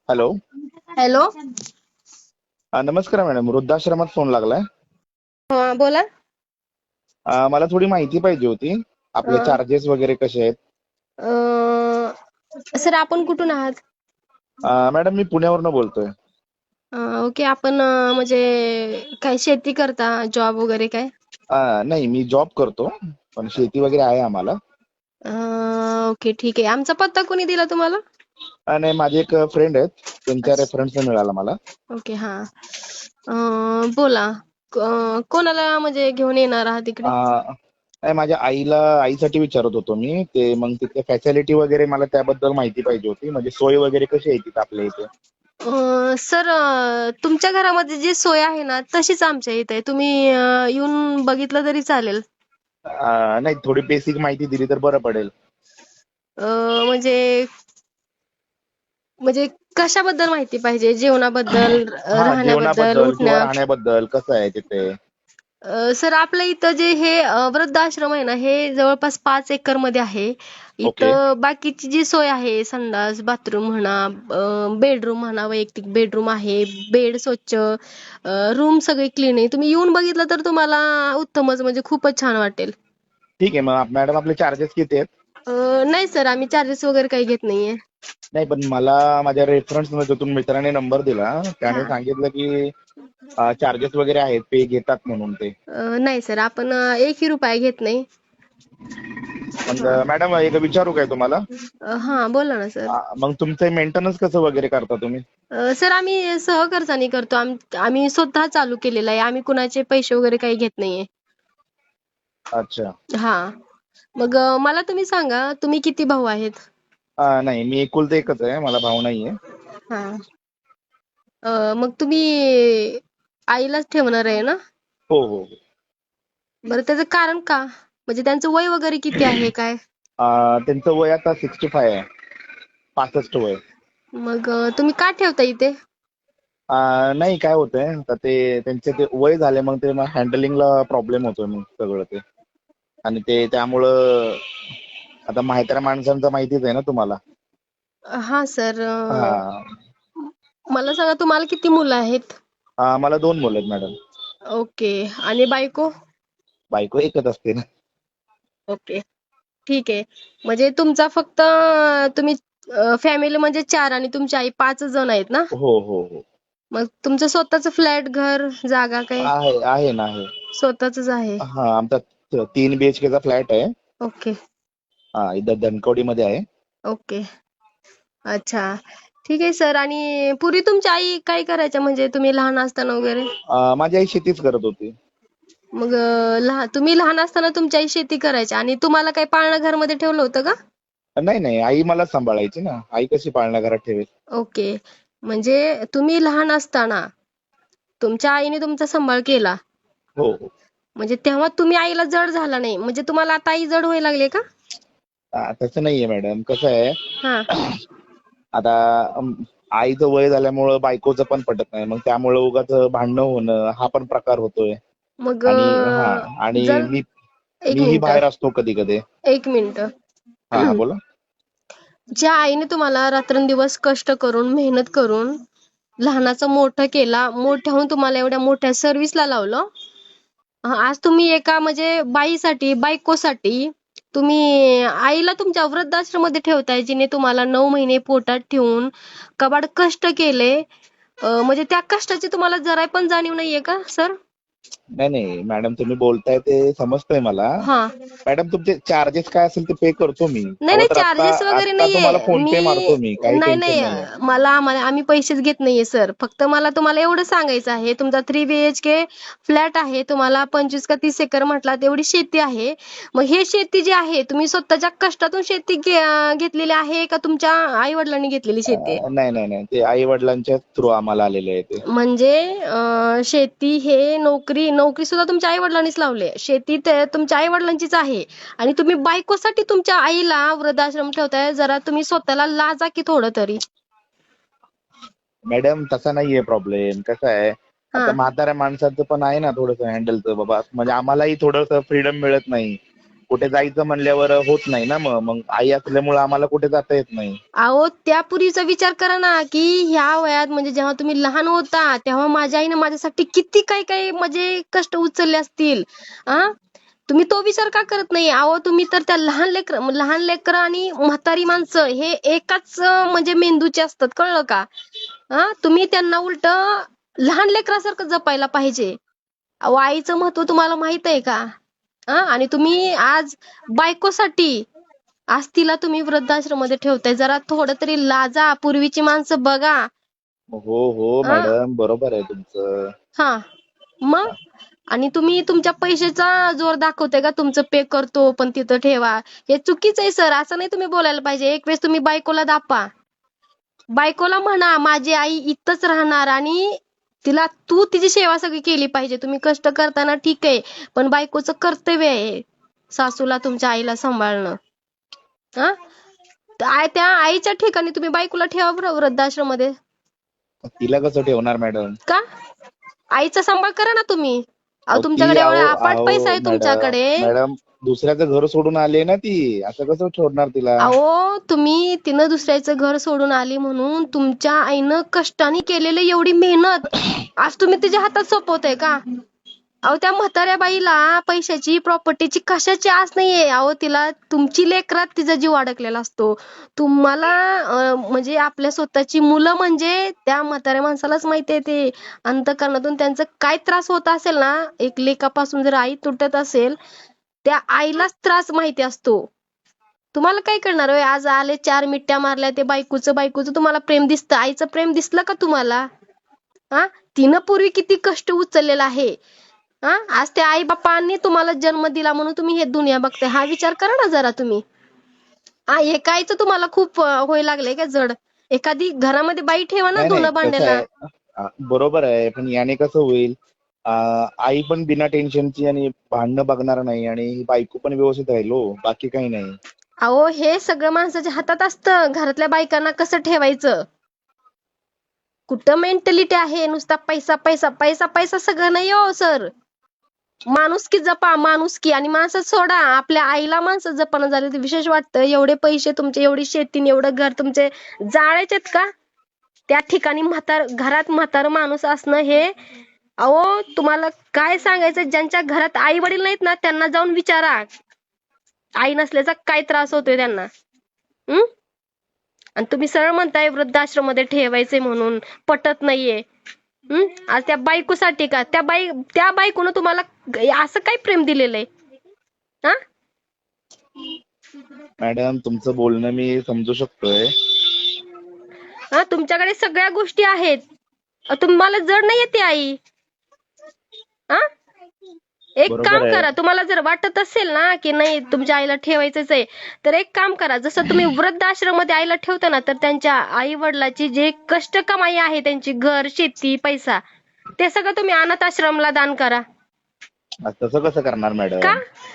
Hello. Hello. नमस्कार madam, वृद्धाश्रमात phone लागलाय. हा बोला. मला थोडी माहिती पाहिजे होती. आपले अ, चार्जेस वगैरे कसे आहेत? सर आपण कुठून आहात? मॅडम मी पुण्यावरनं बोलतोय. ओके. आपण म्हणजे काय शेती करता, जॉब वगैरे काय? नाही, मी जॉब करतो, पण शेती वगैरे आहे आम्हाला. अ, ओके ठीक आहे. आमचा पत्ता कोणी दिला तुम्हाला? आणि माझे एक फ्रेंड आहेत, त्यांच्या अच्छा. रेफरन्सने मिळाला मला. ओके. हा. बोला. कोणाला म्हणजे घेऊन येणार आहात अ, तिकडे? नाही, माझ्या आईसाठी विचारत होतो मी. ते मग तिथे फॅसिलिटी वगैरे मला त्याबद्दल माहिती पाहिजे होती. म्हणजे सोय वगैरे कशी आहे तिथे आपल्या इथे? सर, तुमच्या घरामध्ये जी सोय आहे ना तशीच आमच्या इथे आहे. तुम्ही येऊन बघितलं तरी चालेल. नाही, थोडी बेसिक माहिती दिली तर बरं पडेल. म्हणजे म्हणजे कशाबद्दल माहिती पाहिजे? जेवणाबद्दल, राहण्याबद्दल, जेवणाबद्दल किंवा उठण्या. राहण्याबद्दल कसं आहे तिथे? सर, आपल्या इथं जे हे वृद्धाश्रम आहे ना, हे जवळपास 5 एकर मध्ये आहे. ओके. इथं बाकीची जी सोय आहे, संडास, बाथरूम म्हणा, बेडरूम म्हणा, वैयक्तिक बेडरूम आहे, बेड स्वच्छ, रूम सगळी क्लीन आहे. तुम्ही येऊन बघितलं तर तुम्हाला उत्तमच, म्हणजे खूपच छान वाटेल. ठीक आहे, मग मॅडम आपले चार्जेस किती आहेत? नाही सर, आम्ही चार्जेस वगैरे काही घेत नाहीये. नाही, पण मला माझ्या रेफरन्स मध्ये तुम्ही मित्राने नंबर दिला, त्याने हा. सांगितलं की चार्जेस वगैरे आहेत, पे घेतात म्हणून ते. नाही सर, आपण एकही रुपया घेत नाही. मग हा. मॅडम एक विचारू काय तुम्हाला? हा बोला ना सर. मग तुमचं मेंटेनन्स कसं वगैरे करता तुम्ही? सर, आम्ही सहखर्चाने करतो. आम्ही स्वतः चालू केलेलं आहे. आम्ही कुणाचे पैसे वगैरे काही घेत नाहीये. अच्छा. हा. मग मला तुम्ही सांगा, तुम्ही किती भाऊ आहेत? नाही, मी एकुलते एकच आहे, मला भाऊ नाहीये. हा. मग तुम्ही आईलाच ठेवणार आहे ना? हो हो. बरं, त्याचं कारण का? म्हणजे त्यांचं वय वगैरे किती आहे काय? त्यांचं वय आता 65 आहे, 65 वय. मग तुम्ही का ठेवता इथे? नाही, काय होतंय आता ते त्यांचे ते वय झाले, मग ते हँडलिंगला प्रॉब्लेम होतोय मग सगळं ते. आणि ते त्यामुळं आता म्हाताऱ्या माणसांचं माहितीच आहे ना तुम्हाला. हा सर. हा. मला सांगा, तुम्हाला किती मुलं आहेत? मला 2 मुलं आहेत मॅडम. ओके. आणि बायको? बायको एकच असते ना. ओके. ठीक आहे. म्हणजे तुमचा फक्त तुम्ही फॅमिली म्हणजे 4 आणि तुमची आई 5 जण आहेत ना? हो हो हो. मग तुमचं स्वतःचं फ्लॅट, घर, जागा काय? आहे आहे ना आहे. स्वतःच आहे. हा, आमचा 3 BHK चा फ्लॅट आहे. ओके. इथं धनकवडीमध्ये आहे. ओके. अच्छा. ठीक आहे सर. आणि पूर्वी तुमची आई काय करायच्या, म्हणजे तुम्ही लहान असताना वगैरे? माझी आई शेतीच करत होती. मग तुम्ही लहान असताना तुमची आई शेती करायची आणि तुम्हाला काय पाळणा घरमध्ये ठेवलं होतं का? नाही नाही, आई मला सांभाळायची ना. आई कशी पाळणा घरात ठेवेल? ओके. म्हणजे तुम्ही लहान असताना तुमच्या आईने तुमचा सांभाळ केला. हो हो. म्हणजे तेव्हा तुम्ही आईला जड झाला नाही. म्हणजे तुम्हाला आता आई जड व्हायला लागली का? तसं नाहीये मॅडम, कसं आहे हा. आता आईचं वय झाल्यामुळं बायकोचं पण पटत नाही, मग त्यामुळं उगाच भांडणं होणं हा पण प्रकार होतोय. मग आणि जर एक मीही मिनिट बाहेर असतो कधी कधी. एक मिनिट हा बोला. ज्या आईने तुम्हाला रात्रंदिवस कष्ट करून, मेहनत करून लहानाचं मोठं केला, मोठं होऊन तुम्हाला एवढ्या मोठ्या सर्व्हिसला लावलं, आज तुम्ही एका म्हणजे बाईसाठी, बायकोसाठी तुम्ही आईला तुमच्या वृद्धाश्रममध्ये ठेवताय, जिने तुम्हाला 9 महिने पोटात ठेवून कबाड कष्ट केले. म्हणजे त्या कष्टाची तुम्हाला जरा पण जाणीव नाहीये का सर? नाही नाही मॅडम, तुम्ही बोलताय ते समजतंय मला. हा. मॅडम, तुमचे चार्जेस काय असेल ते पे करतो मी. नाही हवं नाही, तर आत्ता चार्जेस वगैरे आत्ता तुम्हाला नाहीये. फोन पे मारतो मी, काही नाही टेन्शन नाही, नाहीये. आम्ही पैसेच घेत नाहीये सर. फक्त मला तुम्हाला एवढं सांगायचं आहे, तुमचा 3 BHK फ्लॅट आहे, तुम्हाला 25 का 30 एकर म्हटला, तेवढी शेती आहे. मग हे शेती जी आहे, तुम्ही स्वतःच्या कष्टातून शेती घेतलेली आहे का तुमच्या आई वडिलांनी घेतलेली शेती आहे? नाही नाही नाही, ते आई वडिलांच्या थ्रू आम्हाला आलेले आहे ते. म्हणजे शेती हे नोकरी सुद्धा तुमच्या आई वडिलांनीच लावली. शेती ते तुमच्या आई वडिलांचीच आहे. आणि तुम्ही बायकोसाठी तुमच्या आईला वृद्धाश्रम ठेवताय. जरा तुम्ही स्वतःला लाजा की थोडं तरी. मॅडम, तसा नाहीये प्रॉब्लेम. कसं आहे, हा. आता म्हाताऱ्या माणसाचं पण आहे ना थोडंसं हँडलचं बाबा, म्हणजे आम्हालाही थोडंसं फ्रीडम मिळत नाही. कुठे जायचं म्हणल्यावर होत नाही ना, मग मग आई असल्यामुळे आम्हाला कुठे जाता येत नाही. अहो त्या पूर्वीचा विचार करा ना, की ह्या वयात म्हणजे जेव्हा तुम्ही लहान होता तेव्हा माझ्या आईनं माझ्यासाठी किती काही काही म्हणजे कष्ट उचलले असतील. आ तुम्ही तो विचार का करत नाही? अहो तुम्ही तर त्या लहान लेकरं आणि म्हातारी माणसं हे एकाच म्हणजे मेंदूचे असतात, कळलं का? तुम्ही त्यांना उलट लहान लेकरासारखं जपायला पाहिजे. अहो आईचं महत्व तुम्हाला माहित आहे का? आणि तुम्ही आज बायकोसाठी आज तिला तुम्ही वृद्धाश्रममध्ये ठेवताय. जरा थोडं तरी लाजा. पूर्वीची माणसं बघा. हो हो हा मॅडम, बरोबर आहे तुमचं. हा मग आणि तुम्ही तुमच्या पैशाचा जोर दाखवताय का तुमचं पे करतो पण तिथं ठेवा. हे चुकीचं आहे सर. असं नाही तुम्ही बोलायला पाहिजे. एक वेळेस तुम्ही बायकोला दापा. बायकोला म्हणा माझी आई इथंच राहणार आणि तू तिची सेवा सगळी केली पाहिजे. तुम्ही कष्ट करताना ठीक आहे, पण बायकोचं कर्तव्य आहे सासूला तुमच्या आईला सांभाळणं. हा त्या आईच्या ठिकाणी तुम्ही बायकोला ठेवा बरं वृद्धाश्रममध्ये. तिला कसं ठेवणार मॅडम? का आईचा सांभाळ करा ना तुम्ही. अहो अहो ती तुमच्याकडे अहो एवढा अफाट अहो पैसा आहे मॅडम तुमच्याकडे. मॅडम दुसऱ्याचं घर सोडून आले ना ती, असं कसं सोडणार तिला? अहो तुम्ही तिनं दुसऱ्याचं घर सोडून आली म्हणून तुमच्या आईनं कष्टाने केलेली एवढी मेहनत आज तुम्ही तिच्या हातात सोपवताय का? अहो त्या म्हाताऱ्या बाईला पैशाची प्रॉपर्टीची कशाची आस नाहीये. अहो तिला तुमची लेकरात तिचा जीव अडकलेला असतो. तुम्हाला म्हणजे आपल्या स्वतःची मुलं म्हणजे त्या म्हाताऱ्या माणसालाच माहिती आहे ते अंतःकरणातून त्यांचं काय त्रास होत असेल ना. एक लेकापासून जर आई तुटत असेल त्या आईलाच त्रास माहिती असतो. तुम्हाला काय करणार होय? आज आले 4 मिठ्या मारल्या ते बायकोचं तुम्हाला प्रेम दिसतं. आईचं प्रेम दिसलं का तुम्हाला? तिनं पूर्वी किती कष्ट उचललेला आहे. आज त्या आई बापांनी तुम्हाला जन्म दिला म्हणून तुम्ही हे दुनिया बघताय. हा विचार करा ना जरा तुम्ही. एका आईचं तुम्हाला खूप होय लागलंय का जड? एखादी घरामध्ये बाई ठेवा ना नाही नाही धुणं कसं भांड्याला. आहे, बरोबर आहे, पण याने कसं होईल, आई पण बिना टेन्शनची आणि भांडणं बघणार नाही आणि बायको पण व्यवस्थित राहील हो, बाकी काही नाही. अहो हे सगळं माणसाच्या हातात असतं. घरातल्या बायकांना कसं ठेवायचं. कुठं मेंटॅलिटी आहे नुसता पैसा पैसा पैसा पैसा सगळं नाही हो सर. माणुसकी जपा माणुसकी आणि माणसं सोडा. आपल्या आईला माणसं जपणं झाले ते विशेष वाटतं. एवढे पैसे तुमचे, एवढी शेती, एवढं घर तुमचे जाळायचेत का? त्या ठिकाणी घरात म्हातार माणूस असणं हे अहो तुम्हाला काय सांगायचं. ज्यांच्या घरात आई वडील नाहीत ना त्यांना जाऊन विचारा आई नसल्याचा काय त्रास होतोय त्यांना. आणि तुम्ही सरळ म्हणताय वृद्धाश्रम मध्ये ठेवायचे म्हणून. पटत नाहीये. आज त्या बायकोसाठी का त्या बायकोनं तुम्हाला असं काय प्रेम दिलेलं आहे? मॅडम तुमचं बोलणं मी समजू शकतोय. तुमच्याकडे सगळ्या गोष्टी आहेत. तुम्हाला जड नाहीये ती आई. एक बरोबर काम आहे. करा. तुम्हाला जर वाटत असेल ना की नाही तुमच्या आईला ठेवायचंच आहे तर एक काम करा. जसं तुम्ही वृद्धाश्रम मध्ये आईला ठेवता ना तर त्यांच्या आई वडिलाची जे कष्ट कमाई आहे त्यांची घर शेती पैसा ते सगळं तुम्ही अनाथ आश्रमला दान करा. तसं कसं करणार मॅडम? का?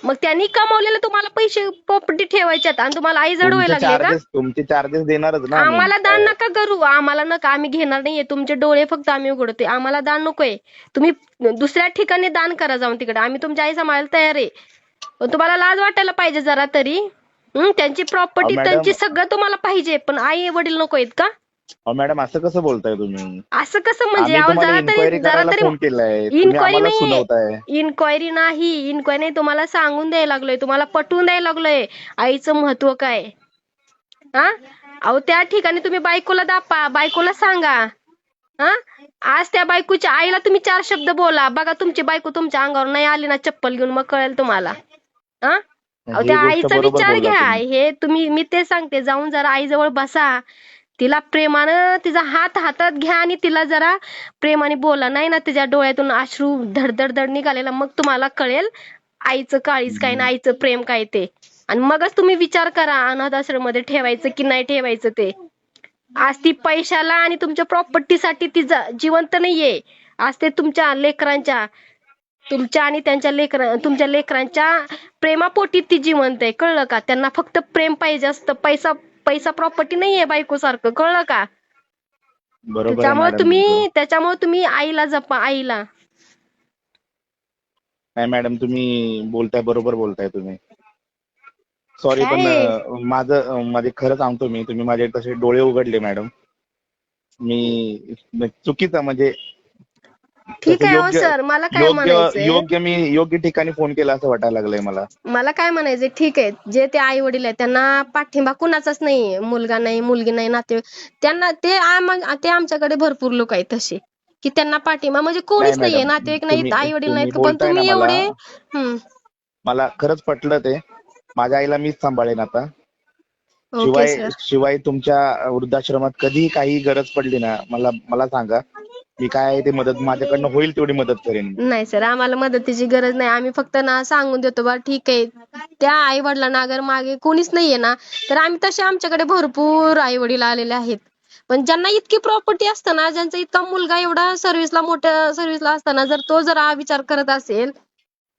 मग त्यांनी कमावलेले तुम्हाला पैसे प्रॉपर्टी ठेवायच्यात आणि तुम्हाला आई जड व्हायला लागले का? तुमचे चार्जेस देणारच ना आम्ही. आम्हाला दान नका करू. आम्हाला नका. आम्ही घेणार नाहीये. तुमचे डोळे फक्त आम्ही उघडतोय. आम्हाला दान नकोय. तुम्ही दुसऱ्या ठिकाणी दान करा जाऊन तिकडे. आम्ही तुमच्या आई सांभाळायला तयार आहे. पण तुम्हाला लाज वाटायला पाहिजे जरा तरी. त्यांची प्रॉपर्टी मॅडम त्यांची सगळं तुम्हाला पाहिजे पण आई वडील नको आहेत का? मॅडम असं कसं बोलताय तुम्ही? असं कसं म्हणजे? आम्ही तुम्हाला जरा इन्क्वायरी तरी करायला फोन केलाय, तुम्ही इन्क्वायरी आम्हाला नाही. सुनावताय. इन्क्वायरी नाही तुम्हाला सांगून द्यायला लागलोय. तुम्हाला पटवून द्यायला लागलोय आईचं महत्व काय. अहो त्या ठिकाणी तुम्ही बायकोला दापा. बायकोला सांगा. आज त्या बायकोच्या आईला तुम्ही 4 शब्द बोला. बघा तुमची बायको तुमच्या अंगावर नाही आली ना चप्पल घेऊन मग कळेल तुम्हाला. अहो त्या आईचा विचार घ्या. हे मी ते सांगते. जाऊन जरा आईजवळ बसा. तिला प्रेमानं तिचा हात हातात घ्या आणि तिला जरा प्रेमाने बोला. नाही ना तिच्या डोळ्यातून अश्रू धडधड निघालेला मग तुम्हाला कळेल आईचं काळीज काय ना आईचं प्रेम काय ते. आणि मगच तुम्ही विचार करा अनाथ आश्रम मध्ये ठेवायचं की नाही ठेवायचं ते. आज ती पैशाला आणि तुमच्या प्रॉपर्टीसाठी ती जिवंत नाहीये. आज ते तुमच्या लेकरांच्या तुमच्या आणि तुमच्या लेकरांच्या प्रेमापोटी ती जिवंत आहे. कळलं का? त्यांना फक्त प्रेम पाहिजे असतं. पैसा प्रॉपर्टी नाहीये बायको सारखं. कळलं का? त्याच्यामुळे तुम्ही आईला जपा. आईला नाही मॅडम तुम्ही बोलताय बरोबर बोलताय तुम्ही. सॉरी, पण काय माझे खरं सांगतो मी, तुम्ही माझे तसे डोळे उघडले मॅडम. चुकीचं म्हणजे ठीक तसं आहे हो योग्य सर, मला काय योग्य म्हणायचंय, योग्य मी योग्य ठिकाणी फोन केला असं वाटायला लागलंय मला. मला काय म्हणायचंय, ठीक आहे जे ते आई वडील आहेत त्यांना पाठिंबा कुणाचाच नाहीये, मुलगा नाही, मुलगी नाही, नातेवाईक, त्यांना ते आमच्याकडे भरपूर लोक आहेत तसे की त्यांना पाठिंबा म्हणजे नाही कोणीच नाहीये, मॅडम, नातेवाईक नाहीत, तुम्ही आई वडील तुम्ही नाहीत, पण बोलताय ना तुम्ही मला, एवढे मला खरंच पटलं ते. माझ्या आईला मीच सांभाळेन आता. ओके शिवाय सर. शिवाय तुमच्या वृद्धाश्रमात कधी काही गरज पडली ना, मला मला सांगा. मी काय आहे ते मदत माझ्याकडनं होईल तेवढी मदत करेन मी. नाही सर, आम्हाला मदतीची गरज नाही, आम्ही फक्त ना सांगून देतो बा ठीक आहे, त्या आई वडिलांना अगर मागे कोणीच नाहीये ना, तर आम्ही तसे आमच्याकडे भरपूर आई वडील आलेले आहेत. पण ज्यांना इतकी प्रॉपर्टी असताना, ज्यांचा इतका मुलगा एवढा सर्व्हिसला, मोठ्या सर्व्हिसला असताना, जर तो जर हा विचार करत असेल,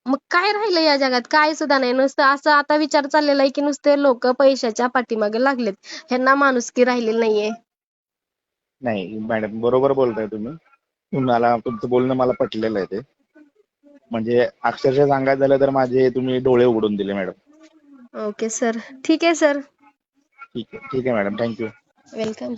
मग काय राहिलं या जगात, काय सुद्धा नाही. नुसतं असं आता विचार चाललेला आहे की नुसते लोक पैशाच्या पाठीमागे लागलेत, ह्यांना माणुसकी राहिलेली नाहीये. नाही मॅडम, बरोबर बोलताय तुम्ही. मला तुमचं बोलणं मला पटलेलं आहे ते. म्हणजे अक्षरशः सांगायचं झालं तर माझे तुम्ही डोळे उघडून दिले मॅडम. ओके सर, ठीक आहे सर. ठीक आहे मॅडम, थँक्यू. वेलकम.